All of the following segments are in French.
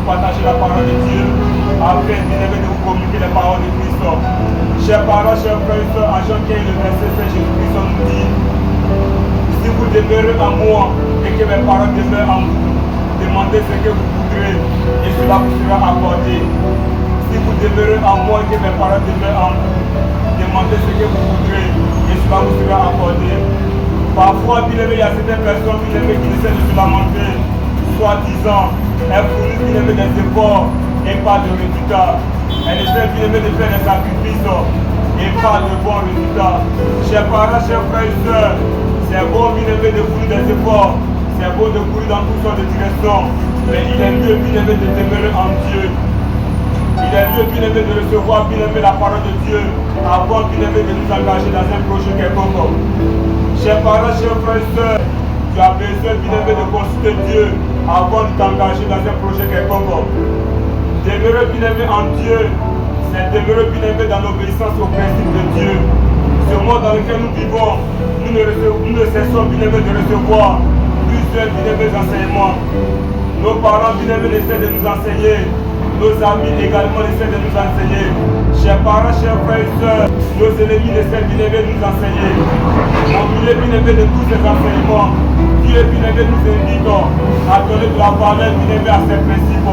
partager la parole de Dieu, afin, bien-aimé, de vous communiquer les paroles de Christ. Chers parents, chers frères et sœurs, à Jean 15, le verset 16, Jésus-Christ nous dit, si vous demeurez en moi et que mes paroles demeurent en vous, demandez ce que vous voudrez et cela vous sera accordé. Si vous demeurez en moi et que mes paroles demeurent en vous, demandez ce que vous voudrez et cela vous sera accordé. Parfois, bien-aimé, il y a certaines personnes qui essaient de se lamenter, soi-disant, elles fournissent bien-aimé des efforts et pas de résultats. Elles essaient bien-aimé de faire des sacrifices et pas de bons résultats. Chers parents, chers frères et sœurs, c'est bon bien-aimé de fournir des efforts, c'est bon de courir dans toutes sortes de directions, mais il est mieux bien-aimé de demeurer en Dieu. Il est mieux bien-aimé de recevoir bien-aimé la parole de Dieu avant bien-aimé de nous engager dans un projet quelconque. Chers parents, chers frères et sœurs, tu as besoin bien-aimé de consulter Dieu avant de t'engager dans un projet quelconque. Demeurer bien-aimé en Dieu, c'est demeurer bien-aimé dans l'obéissance aux principes de Dieu. Ce monde dans lequel nous vivons, nous ne cessons bien-aimé de recevoir plusieurs bien-aimés enseignements. Nos parents bien-aimés essaient de nous enseigner. Nos amis également essaient de nous enseigner. Chers parents, chers frères et sœurs, nos ennemis essaient bien-aimés de nous enseigner. Au milieu bien-aimé de tous ces enseignements, Dieu bien-aimé nous invite à donner de la valeur bien-aimé à ces principes.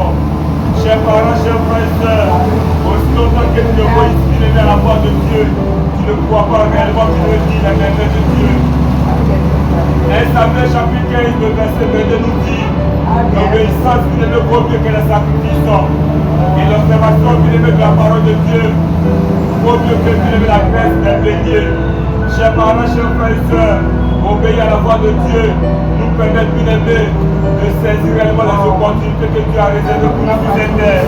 Chers parents, chers frères et sœurs, aussi longtemps que tu ne vois ici bien-aimé à la voix de Dieu, tu ne crois pas réellement que tu dis la merveille de Dieu. 1 Samuel chapitre 15, le verset 22 nous dit l'obéissance bien-aimé vaut mieux que les sacrifices. Et l'observation bien-aimé de la parole de Dieu vaut mieux que bien-aimé la graisse des béliers. Chers parents, chers frères et sœurs, obéir à la voix de Dieu nous permet bien-aimé de saisir réellement les opportunités que Dieu a réservées pour nous sur cette terre.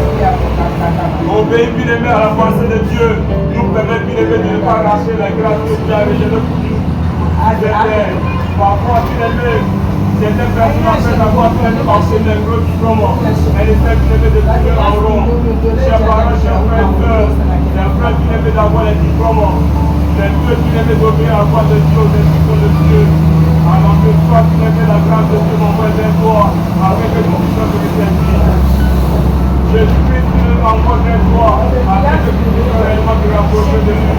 Obéir bien-aimé à la pensée de Dieu nous permet bien-aimé de ne pas lâcher les grâces que Dieu a réservées pour nous sur cette terre. Parfois, bien-aimé, certaines personnes après avoir marché les gros diplômes, elles essaient bien-aimé de tourner en rond. Chers parents, chers frères et sœurs, c'est vrai bien-aimé d'avoir les diplômes. C'est mieux bien-aimé d'obéir à la voix de Dieu, aux instructions de Dieu. Alors que toi, bien-aimé, la grâce de Dieu m'envoie vers toi, avec les conditions de servir. Jésus-Christ nous envoie vers toi, avec les conditions réellement de rapprocher de lui.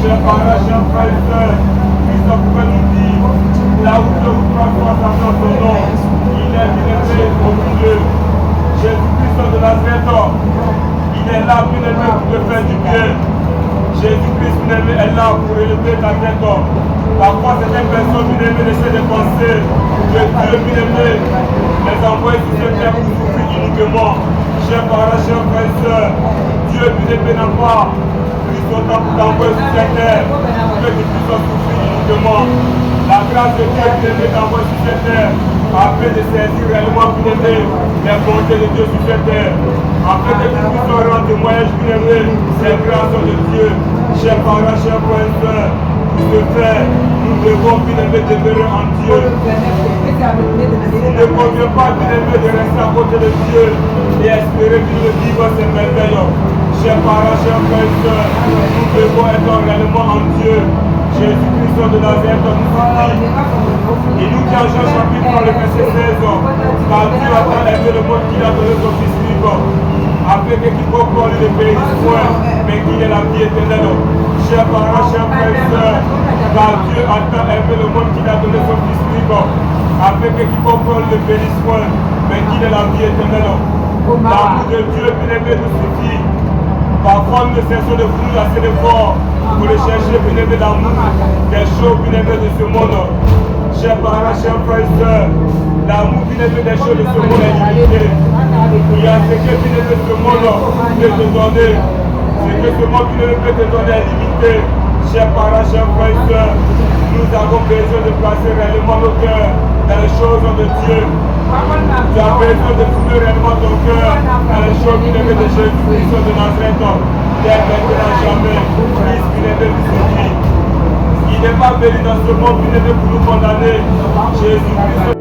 Chers parents, chers frères et sœurs, Christ pouvait nous dire, là où Dieu vous prend toi, ça dans son nom, il est bien-aimé au milieu. Jésus-Christ de Nazareth, il est là, bien-aimé, pour te faire du bien. Jésus-Christ bien-aimé est là pour élever ta tête. Parfois, certaines personnes bien-aimées essaient de penser que Dieu bien-aimé les envoie sur cette terre pour souffrir uniquement. Chers parents, chers frères et sœurs, Dieu bien-aimé n'a pas pris son temps pour t'envoyer sur cette terre pour que tu puisses souffrir uniquement. La grâce de Dieu bien-aimé t'envoie sur cette terre afin de saisir réellement bien-aimé les bontés de Dieu sur cette terre. Afin que tu puisses rendre témoignage bien-aimé ces grâces de Dieu. Chers parents, chers frères et sœurs, pour ce faire, nous devons bien-aimé demeurer en Dieu. Il ne convient pas bien-aimé de rester à côté de Dieu et espérer qu'il le vivre ses merveilles. Chers parents, chers frères et sœurs, nous devons être réellement en Dieu. Jésus-Christ de Nazareth nous dit, il nous dit en Jean chapitre 3, le verset 16, car Dieu a tant aimé le monde qu'il a donné son Fils unique, afin que quiconque croit ne périsse point, mais qu'il ait la vie éternelle. Chers parents, chers frères et sœurs, car Dieu a tant aimé le monde qu'il a donné son Fils unique, afin que quiconque croit ne périsse point, mais qu'il ait la vie éternelle. L'amour de Dieu bien-aimé nous suffit. Parfois, nous ne cessons de fournir assez d'efforts pour le chercher bien-aimé l'amour des choses bien-aimé de ce monde. Chers parents, chers frères et sœurs, l'amour bien-aimé des choses de ce monde est limité. Il y a ce que bien-aimé de ce monde peut te donner. Ce que ce monde bien-aimé peut te donner est limité. Chers parents, chers frères et sœurs, nous avons besoin de placer réellement nos cœurs dans les choses de Dieu. Tu as besoin de fouler réellement ton cœur dans les choses bien-aimées de Jésus-Christ de Nazareth. Dès maintenant jamais, Christ bien-aimé nous suffit. Il n'est pas venu dans ce monde bien-aimé pour nous condamner. Jésus-Christ